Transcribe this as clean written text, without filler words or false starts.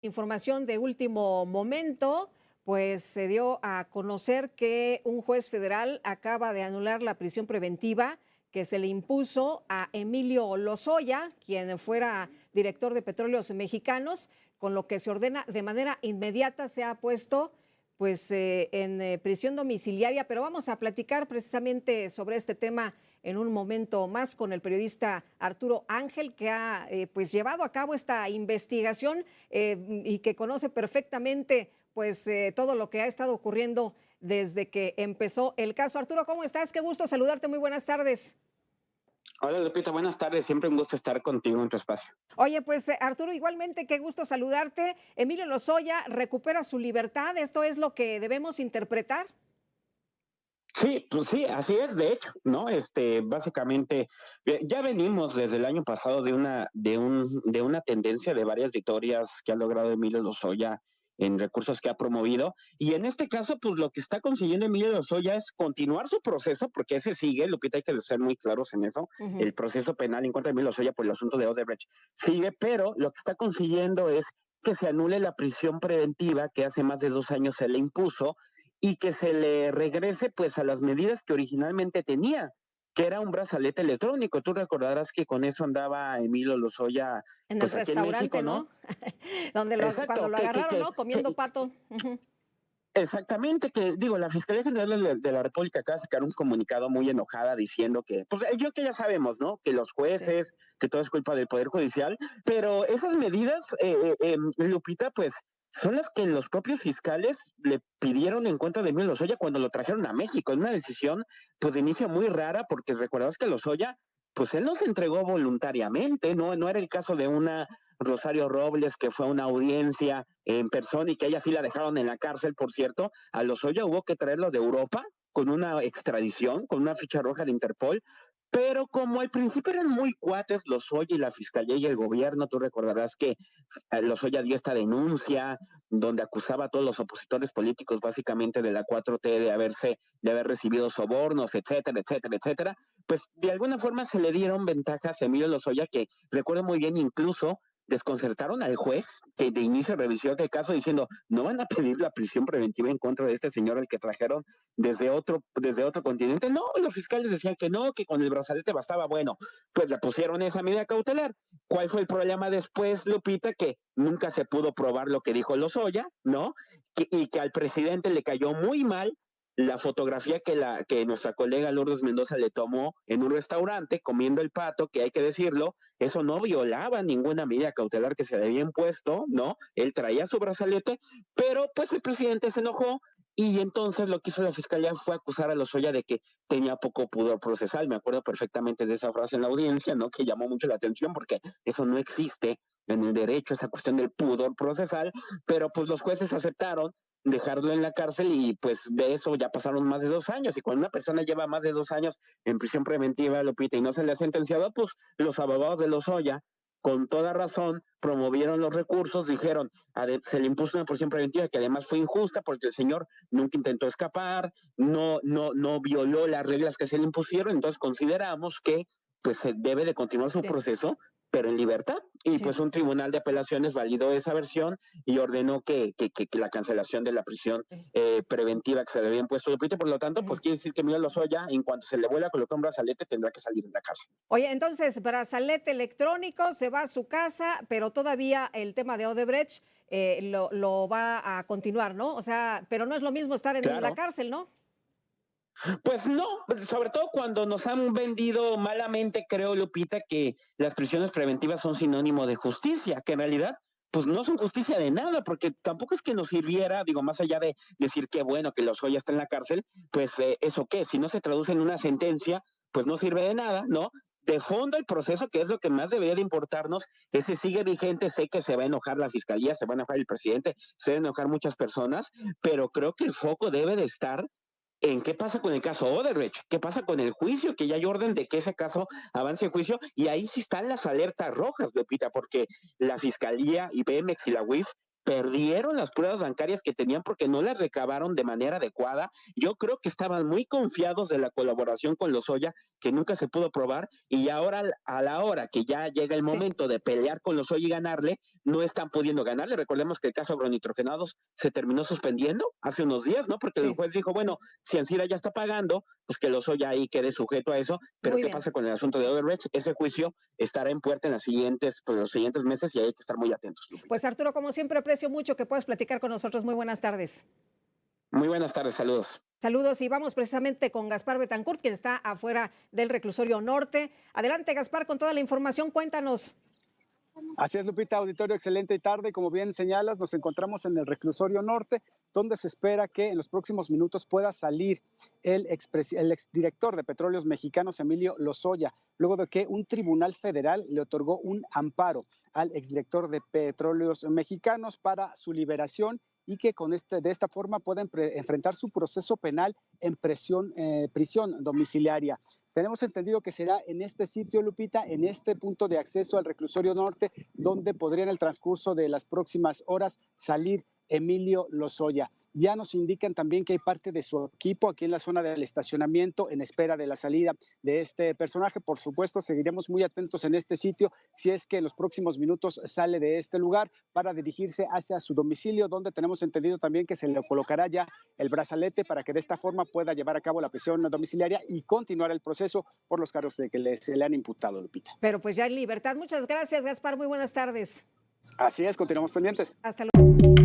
Información de último momento, pues se dio a conocer que un juez federal acaba de anular la prisión preventiva que se le impuso a Emilio Lozoya, quien fuera director de Petróleos Mexicanos, con lo que se ordena de manera inmediata se ha puesto pues en prisión domiciliaria, pero vamos a platicar precisamente sobre este tema en un momento más con el periodista Arturo Ángel, que ha pues llevado a cabo esta investigación y que conoce perfectamente pues todo lo que ha estado ocurriendo desde que empezó el caso. Arturo, ¿cómo estás? Qué gusto saludarte, muy buenas tardes. Hola Lupita, buenas tardes. Siempre un gusto estar contigo en tu espacio. Oye, pues Arturo, igualmente qué gusto saludarte. Emilio Lozoya recupera su libertad, ¿esto es lo que debemos interpretar? Sí, pues sí, así es, de hecho, ¿no? Básicamente, ya venimos desde el año pasado de una tendencia de varias victorias que ha logrado Emilio Lozoya en recursos que ha promovido. Y en este caso, pues lo que está consiguiendo Emilio Lozoya es continuar su proceso, porque ese sigue, Lupita, hay que ser muy claros en eso. Ujú. El proceso penal en contra de Emilio Lozoya por el asunto de Odebrecht sigue, pero lo que está consiguiendo es que se anule la prisión preventiva que hace más de 2 años se le impuso y que se le regrese pues a las medidas que originalmente tenía, que era un brazalete electrónico. Tú recordarás que con eso andaba Emilio Lozoya, En el pues aquí en restaurante, México, ¿no? ¿no? Cuando Exacto, lo agarraron, ¿no? Comiendo pato. Ujú. exactamente, que digo, la Fiscalía General de la República acaba de sacar un comunicado muy enojada diciendo que, pues yo que ya sabemos, ¿no? Que los Sí. jueces, que todo es culpa del Poder Judicial, pero esas medidas, Lupita, pues son las que los propios fiscales le pidieron en contra de Emilio Lozoya cuando lo trajeron a México. Es una decisión, pues de inicio muy rara, porque recordás que Lozoya, pues él no se entregó voluntariamente, no era el caso de una Rosario Robles, que fue a una audiencia en persona y que ella sí la dejaron en la cárcel, por cierto. A Lozoya hubo que traerlo de Europa con una extradición, con una ficha roja de Interpol, pero como al principio eran muy cuates Lozoya y la fiscalía y el gobierno, tú recordarás que Lozoya dio esta denuncia donde acusaba a todos los opositores políticos básicamente de la 4T de haber recibido sobornos, etcétera, etcétera, etcétera, pues de alguna forma se le dieron ventajas a Emilio Lozoya, que recuerdo muy bien, incluso desconcertaron al juez que de inicio revisó aquel caso diciendo no van a pedir la prisión preventiva en contra de este señor al que trajeron desde otro continente. No, los fiscales decían que no, que con el brazalete bastaba. Bueno, pues le pusieron esa medida cautelar. ¿Cuál fue el problema después, Lupita? Que nunca se pudo probar lo que dijo Lozoya, ¿no? Y que al presidente le cayó muy mal la fotografía que nuestra colega Lourdes Mendoza le tomó en un restaurante comiendo el pato, que hay que decirlo, eso no violaba ninguna medida cautelar que se le había impuesto, ¿no? Él traía su brazalete, pero pues el presidente se enojó y entonces lo que hizo la fiscalía fue acusar a Lozoya de que tenía poco pudor procesal. Me acuerdo perfectamente de esa frase en la audiencia, ¿no? Que llamó mucho la atención porque eso no existe en el derecho, esa cuestión del pudor procesal, pero pues los jueces aceptaron dejarlo en la cárcel y pues de eso ya pasaron más de 2 años. Y cuando una persona lleva más de 2 años en prisión preventiva, Lupita, y no se le ha sentenciado, pues los abogados de Lozoya, con toda razón, promovieron los recursos, dijeron, se le impuso una prisión preventiva que además fue injusta porque el señor nunca intentó escapar, no violó las reglas que se le impusieron, entonces consideramos que pues se debe de continuar su Sí, proceso, pero en libertad. Y sí. pues un tribunal de apelaciones validó esa versión y ordenó que la cancelación de la prisión Sí. preventiva que se le había impuesto Lupita. Por lo tanto, pues Ujú. quiere decir que Miguel Lozoya, en cuanto se le vuelva a colocar un brazalete, tendrá que salir de la cárcel. Oye, entonces, brazalete electrónico, se va a su casa, pero todavía el tema de Odebrecht lo va a continuar, ¿no? O sea, pero no es lo mismo estar en la Claro. cárcel, ¿no? Pues no, sobre todo cuando nos han vendido malamente, creo, Lupita, que las prisiones preventivas son sinónimo de justicia, que en realidad pues no son justicia de nada, porque tampoco es que nos sirviera, digo, más allá de decir que bueno que Lozoya está en la cárcel, pues eso qué, si no se traduce en una sentencia, pues no sirve de nada, ¿no? De fondo el proceso, que es lo que más debería de importarnos, ese sigue vigente. Sé que se va a enojar la fiscalía, se va a enojar el presidente, se van a enojar muchas personas, pero creo que el foco debe de estar en qué pasa con el caso Odebrecht, qué pasa con el juicio, que ya hay orden de que ese caso avance en juicio, y ahí sí están las alertas rojas, Lupita, porque la Fiscalía y Pemex y la UIF perdieron las pruebas bancarias que tenían porque no las recabaron de manera adecuada. Yo creo que estaban muy confiados de la colaboración con Lozoya, que nunca se pudo probar, y ahora a la hora que ya llega el Sí, momento de pelear con Lozoya y ganarle, no están pudiendo ganarle. Recordemos que el caso agronitrogenados se terminó suspendiendo hace unos días, ¿no? Porque el sí, juez dijo, bueno, si Ancira ya está pagando, pues que Lozoya ahí quede sujeto a eso, pero muy ¿qué bien. pasa con el asunto de Odebrecht? Ese juicio estará en puerta en los siguientes meses y hay que estar muy atentos, Lupita. Pues Arturo, como siempre, aprecio mucho que puedas platicar con nosotros. Muy buenas tardes. Muy buenas tardes, saludos. Saludos y vamos precisamente con Gaspar Betancourt, quien está afuera del reclusorio norte. Adelante, Gaspar, con toda la información, cuéntanos. Así es, Lupita, auditorio, excelente tarde. Como bien señalas, nos encontramos en el reclusorio norte, donde se espera que en los próximos minutos pueda salir el exdirector de Petróleos Mexicanos, Emilio Lozoya, luego de que un tribunal federal le otorgó un amparo al exdirector de Petróleos Mexicanos para su liberación y que de esta forma pueden enfrentar su proceso penal en prisión domiciliaria. Tenemos entendido que será en este sitio, Lupita, en este punto de acceso al reclusorio norte, donde podría en el transcurso de las próximas horas salir Emilio Lozoya. Ya nos indican también que hay parte de su equipo aquí en la zona del estacionamiento en espera de la salida de este personaje. Por supuesto, seguiremos muy atentos en este sitio si es que en los próximos minutos sale de este lugar para dirigirse hacia su domicilio, donde tenemos entendido también que se le colocará ya el brazalete para que de esta forma pueda llevar a cabo la prisión domiciliaria y continuar el proceso por los cargos que se le han imputado, Lupita. Pero pues ya en libertad. Muchas gracias, Gaspar. Muy buenas tardes. Así es, continuamos pendientes. Hasta luego.